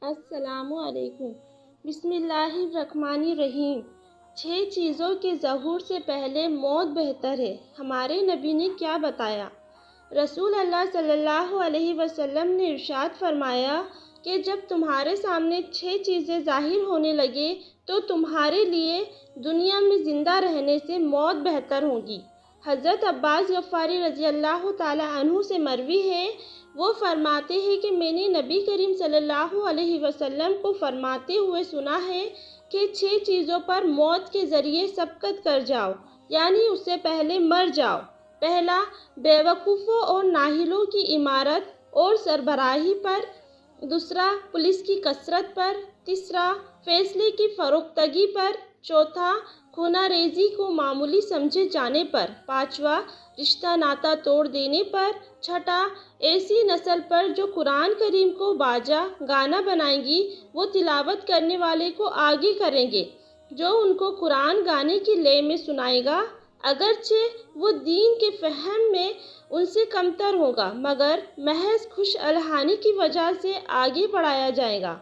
السلام علیکم۔ بسم اللہ الرحمن الرحیم۔ 6 چیزوں کے ظہور سے پہلے موت بہتر ہے۔ ہمارے نبی نے کیا بتایا؟ رسول اللہ صلی اللہ علیہ وسلم نے ارشاد فرمایا کہ جب تمہارے سامنے 6 چیزیں ظاہر ہونے لگے تو تمہارے لیے دنیا میں زندہ رہنے سے موت بہتر ہوگی۔ حضرت عباس غفاری رضی اللہ تعالی عنہ سے مروی ہے، وہ فرماتے ہیں کہ میں نے نبی کریم صلی اللہ علیہ وسلم کو فرماتے ہوئے سنا ہے کہ 6 چیزوں پر موت کے ذریعے سبقت کر جاؤ، یعنی اس سے پہلے مر جاؤ۔ پہلا، بیوقوفوں اور نااہلوں کی امارت اور سربراہی پر۔ دوسرا، پولیس کی کثرت پر۔ تیسرا، فیصلے کی فروختگی پر۔ چوتھا، خونہ ریزی کو معمولی سمجھے جانے پر۔ پانچواں، رشتہ ناتا توڑ دینے پر۔ چھٹا، ایسی نسل پر جو قرآن کریم کو باجا گانا بنائے گی، وہ تلاوت کرنے والے کو آگے کریں گے جو ان کو قرآن گانے کی لے میں سنائے گا، اگرچہ وہ دین کے فہم میں ان سے کمتر ہوگا، مگر محض خوش الحانی کی وجہ سے آگے بڑھایا جائے گا۔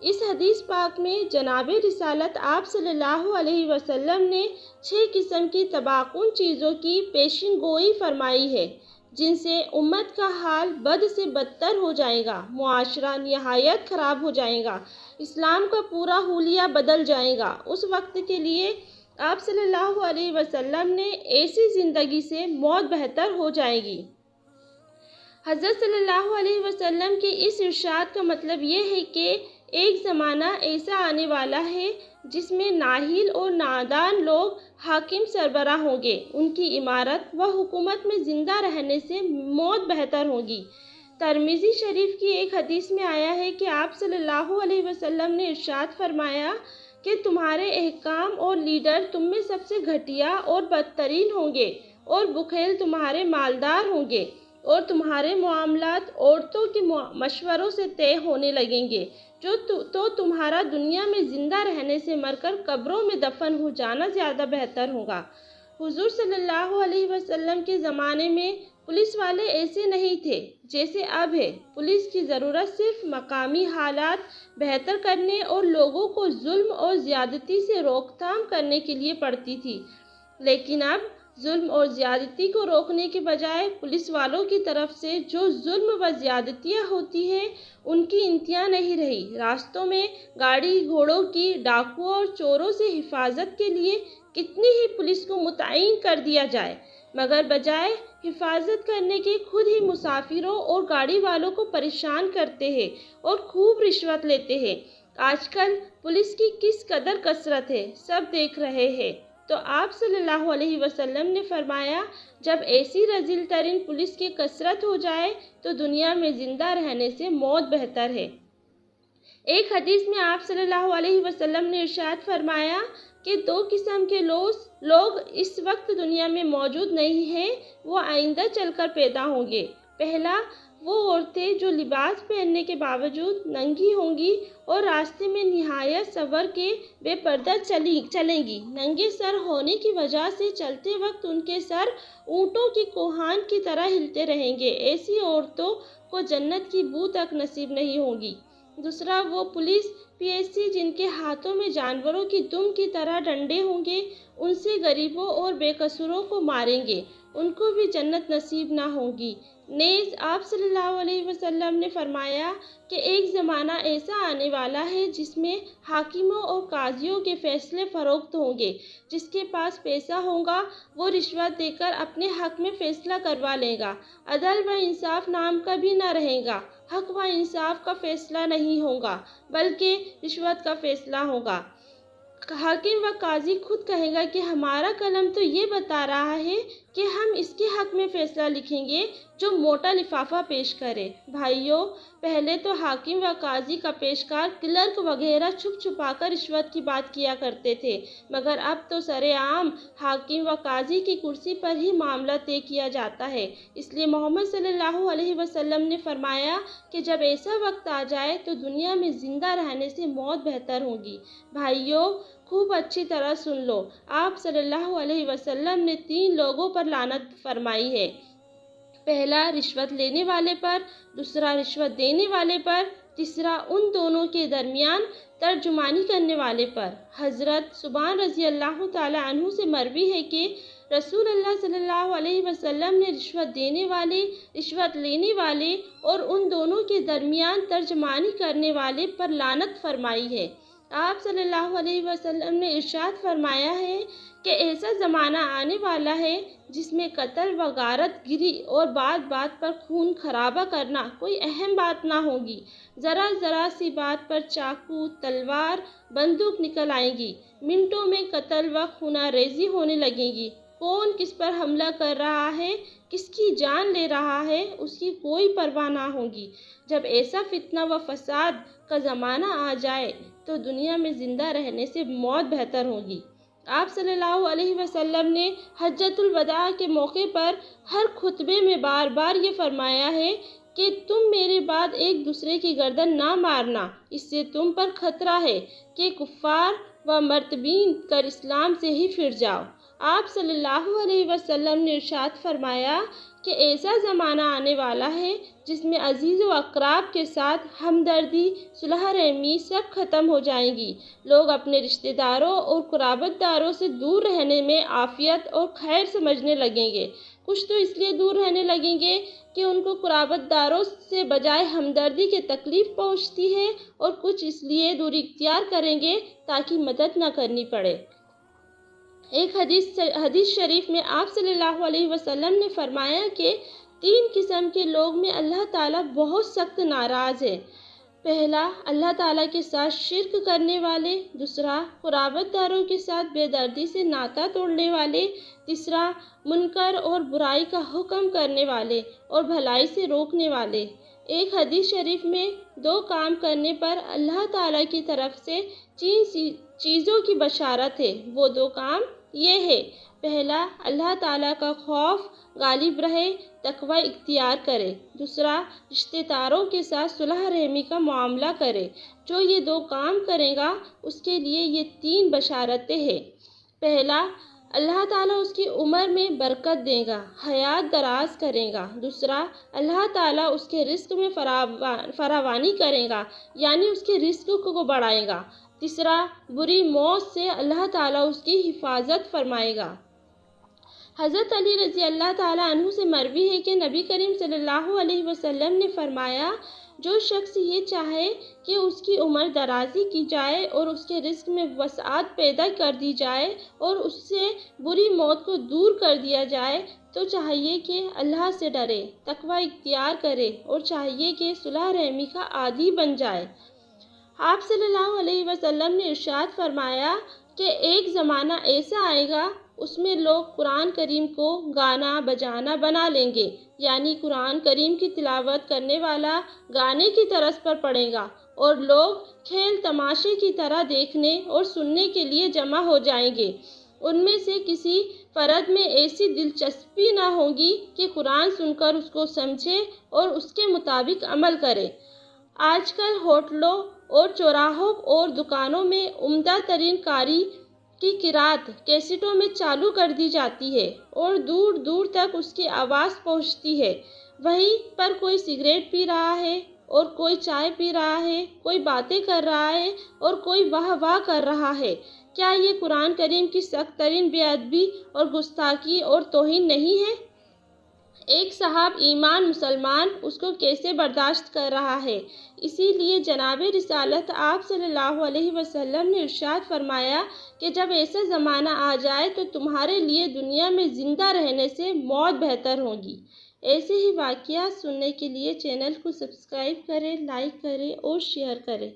اس حدیث پاک میں جناب رسالت آپ صلی اللہ علیہ وسلم نے 6 قسم کی تباکن چیزوں کی پیشین گوئی فرمائی ہے، جن سے امت کا حال بد سے بدتر ہو جائے گا، معاشرہ نہایت خراب ہو جائے گا، اسلام کا پورا حلیہ بدل جائے گا۔ اس وقت کے لیے آپ صلی اللہ علیہ وسلم نے ایسی زندگی سے موت بہتر ہو جائے گی۔ حضرت صلی اللہ علیہ وسلم کے اس ارشاد کا مطلب یہ ہے کہ ایک زمانہ ایسا آنے والا ہے جس میں نااہل اور نادان لوگ حاکم سربراہ ہوں گے، ان کی امارت و حکومت میں زندہ رہنے سے موت بہتر ہوگی۔ ترمذی شریف کی ایک حدیث میں آیا ہے کہ آپ صلی اللہ علیہ وسلم نے ارشاد فرمایا کہ تمہارے حکام اور لیڈر تم میں سب سے گھٹیا اور بدترین ہوں گے، اور بخیل تمہارے مالدار ہوں گے، اور تمہارے معاملات عورتوں کے مشوروں سے طے ہونے لگیں گے، تو تمہارا دنیا میں زندہ رہنے سے مر کر قبروں میں دفن ہو جانا زیادہ بہتر ہوگا۔ حضور صلی اللہ علیہ وسلم کے زمانے میں پولیس والے ایسے نہیں تھے جیسے اب ہے۔ پولیس کی ضرورت صرف مقامی حالات بہتر کرنے اور لوگوں کو ظلم اور زیادتی سے روک تھام کرنے کے لیے پڑتی تھی، لیکن اب ظلم اور زیادتی کو روکنے کے بجائے پولیس والوں کی طرف سے جو ظلم و زیادتیاں ہوتی ہیں ان کی انتہا نہیں رہی۔ راستوں میں گاڑی گھوڑوں کی، ڈاکوؤں اور چوروں سے حفاظت کے لیے کتنی ہی پولیس کو متعین کر دیا جائے، مگر بجائے حفاظت کرنے کے خود ہی مسافروں اور گاڑی والوں کو پریشان کرتے ہیں اور خوب رشوت لیتے ہیں۔ آج کل پولیس کی کس قدر کثرت ہے، سب دیکھ رہے ہیں۔ تو آپ صلی اللہ علیہ وسلم نے فرمایا، جب ایسی رذیل ترین پولیس کی کثرت ہو جائے تو دنیا میں زندہ رہنے سے موت بہتر ہے۔ ایک حدیث میں آپ صلی اللہ علیہ وسلم نے ارشاد فرمایا کہ 2 قسم کے لوگ اس وقت دنیا میں موجود نہیں ہیں، وہ آئندہ چل کر پیدا ہوں گے۔ پہلا، وہ عورتیں جو لباس پہننے کے باوجود ننگی ہوں گی اور راستے میں نہایت سنور کے بے پردہ چلیں گی۔ ننگے سر ہونے کی وجہ سے چلتے وقت ان کے سر اونٹوں کی کوہان کی طرح ہلتے رہیں گے۔ ایسی عورتوں کو جنت کی بو تک نصیب نہیں ہوگی۔ دوسرا، وہ پولیس پی ایس سی جن کے ہاتھوں میں جانوروں کی دم کی طرح ڈنڈے ہوں گے، ان سے غریبوں اور بے قصوروں کو ماریں گے، ان کو بھی جنت نصیب نہ ہوگی۔ نیز آپ صلی اللہ علیہ وسلم نے فرمایا کہ ایک زمانہ ایسا آنے والا ہے جس میں حاکموں اور قاضیوں کے فیصلے فروخت ہوں گے۔ جس کے پاس پیسہ ہوگا وہ رشوت دے کر اپنے حق میں فیصلہ کروا لے گا، عدل و انصاف نام کا بھی نہ رہے گا، حق و انصاف کا فیصلہ نہیں ہوگا بلکہ رشوت کا فیصلہ ہوگا۔ حاکم و قاضی خود کہے گا کہ ہمارا قلم تو یہ بتا رہا ہے کہ ہم اس کے حق میں فیصلہ لکھیں گے جو موٹا لفافہ پیش کرے۔ بھائیوں، پہلے تو حاکم و قاضی کا پیشکار، کلرک وغیرہ چھپ چھپا کر رشوت کی بات کیا کرتے تھے، مگر اب تو سرِ عام حاکم و قاضی کی کرسی پر ہی معاملہ طے کیا جاتا ہے۔ اس لیے محمد صلی اللہ علیہ وسلم نے فرمایا کہ جب ایسا وقت آ جائے تو دنیا میں زندہ رہنے سے موت بہتر ہوگی۔ بھائیوں، خوب اچھی طرح سن لو، آپ صلی اللہ علیہ وسلم نے 3 لوگوں پر لعنت فرمائی ہے۔ پہلا، رشوت لینے والے پر۔ دوسرا، رشوت دینے والے پر۔ تیسرا ان دونوں کے درمیان ترجمانی کرنے والے پر۔ حضرت ثوبان رضی اللہ تعالیٰ عنہ سے مروی ہے کہ رسول اللہ صلی اللہ علیہ وسلم نے رشوت دینے والے، رشوت لینے والے اور ان دونوں کے درمیان ترجمانی کرنے والے پر لعنت فرمائی ہے۔ آپ صلی اللہ علیہ وسلم نے ارشاد فرمایا ہے کہ ایسا زمانہ آنے والا ہے جس میں قتل و غارت گری اور بات بات پر خون خرابہ کرنا کوئی اہم بات نہ ہوگی۔ ذرا ذرا سی بات پر چاقو، تلوار، بندوق نکل آئیں گی۔ منٹوں میں قتل و خونہ ریزی ہونے لگے گی۔ کون کس پر حملہ کر رہا ہے، کس کی جان لے رہا ہے، اس کی کوئی پرواہ نہ ہوگی۔ جب ایسا فتنہ و فساد کا زمانہ آ جائے تو دنیا میں زندہ رہنے سے موت بہتر ہوگی۔ آپ صلی اللہ علیہ وسلم نے حجۃ الوداع کے موقع پر ہر خطبے میں بار بار یہ فرمایا ہے کہ تم میرے بعد ایک دوسرے کی گردن نہ مارنا، اس سے تم پر خطرہ ہے کہ کفار و مرتدین کر اسلام سے ہی پھر جاؤ۔ آپ صلی اللہ علیہ وسلم نے ارشاد فرمایا کہ ایسا زمانہ آنے والا ہے جس میں عزیز و اقراب کے ساتھ ہمدردی، صلح رحمی سب ختم ہو جائیں گی۔ لوگ اپنے رشتہ داروں اور قرابت داروں سے دور رہنے میں عافیت اور خیر سمجھنے لگیں گے۔ کچھ تو اس لیے دور رہنے لگیں گے کہ ان کو قرابت داروں سے بجائے ہمدردی کے تکلیف پہنچتی ہے، اور کچھ اس لیے دوری اختیار کریں گے تاکہ مدد نہ کرنی پڑے۔ ایک حدیث شریف میں آپ صلی اللہ علیہ وسلم نے فرمایا کہ 3 قسم کے لوگ میں اللہ تعالیٰ بہت سخت ناراض ہے۔ پہلا، اللہ تعالیٰ کے ساتھ شرک کرنے والے۔ دوسرا، قرابت داروں کے ساتھ بے دردی سے ناطہ توڑنے والے۔ تیسرا، منکر اور برائی کا حکم کرنے والے اور بھلائی سے روکنے والے۔ ایک حدیث شریف میں 2 کام کرنے پر اللہ تعالیٰ کی طرف سے 3 چیزوں کی بشارت ہے۔ وہ 2 کام یہ ہے: پہلا، اللہ تعالیٰ کا خوف غالب رہے، تقوی اختیار کرے۔ دوسرا، رشتہ داروں کے ساتھ صلح رحمی کا معاملہ کرے۔ جو یہ 2 کام کرے گا اس کے لیے یہ 3 بشارتیں ہیں۔ پہلا، اللہ تعالیٰ اس کی عمر میں برکت دے گا، حیات دراز کرے گا۔ دوسرا، اللہ تعالیٰ اس کے رزق میں فراوانی کرے گا، یعنی اس کے رزق کو بڑھائے گا۔ تیسرا، بری موت سے اللہ تعالیٰ اس کی حفاظت فرمائے گا۔ حضرت علی رضی اللہ تعالیٰ عنہ سے مروی ہے کہ نبی کریم صلی اللہ علیہ وسلم نے فرمایا، جو شخص یہ چاہے کہ اس کی عمر درازی کی جائے اور اس کے رزق میں وسعت پیدا کر دی جائے اور اس سے بری موت کو دور کر دیا جائے، تو چاہیے کہ اللہ سے ڈرے، تقوی اختیار کرے اور چاہیے کہ صلح رحمی کا عادی بن جائے۔ آپ صلی اللہ علیہ وسلم نے ارشاد فرمایا کہ ایک زمانہ ایسا آئے گا اس میں لوگ قرآن کریم کو گانا بجانا بنا لیں گے، یعنی قرآن کریم کی تلاوت کرنے والا گانے کی طرز پر پڑھے گا اور لوگ کھیل تماشے کی طرح دیکھنے اور سننے کے لیے جمع ہو جائیں گے۔ ان میں سے کسی فرد میں ایسی دلچسپی نہ ہوگی کہ قرآن سن کر اس کو سمجھے اور اس کے مطابق عمل کرے۔ آج کل ہوٹلوں اور چوراہوں اور دکانوں میں عمدہ ترین قاری کی قرأت کیسٹوں میں چالو کر دی جاتی ہے اور دور دور تک اس کی آواز پہنچتی ہے۔ وہیں پر کوئی سگریٹ پی رہا ہے اور کوئی چائے پی رہا ہے، کوئی باتیں کر رہا ہے اور کوئی واہ واہ کر رہا ہے۔ کیا یہ قرآن کریم کی سخت ترین بے ادبی اور گستاخی اور توہین نہیں ہے؟ ایک صاحب ایمان مسلمان اس کو کیسے برداشت کر رہا ہے؟ اسی لیے جناب رسالت آپ صلی اللہ علیہ وسلم نے ارشاد فرمایا کہ جب ایسا زمانہ آ جائے تو تمہارے لیے دنیا میں زندہ رہنے سے موت بہتر ہوگی۔ ایسے ہی واقعات سننے کے لیے چینل کو سبسکرائب کریں، لائک کریں اور شیئر کریں۔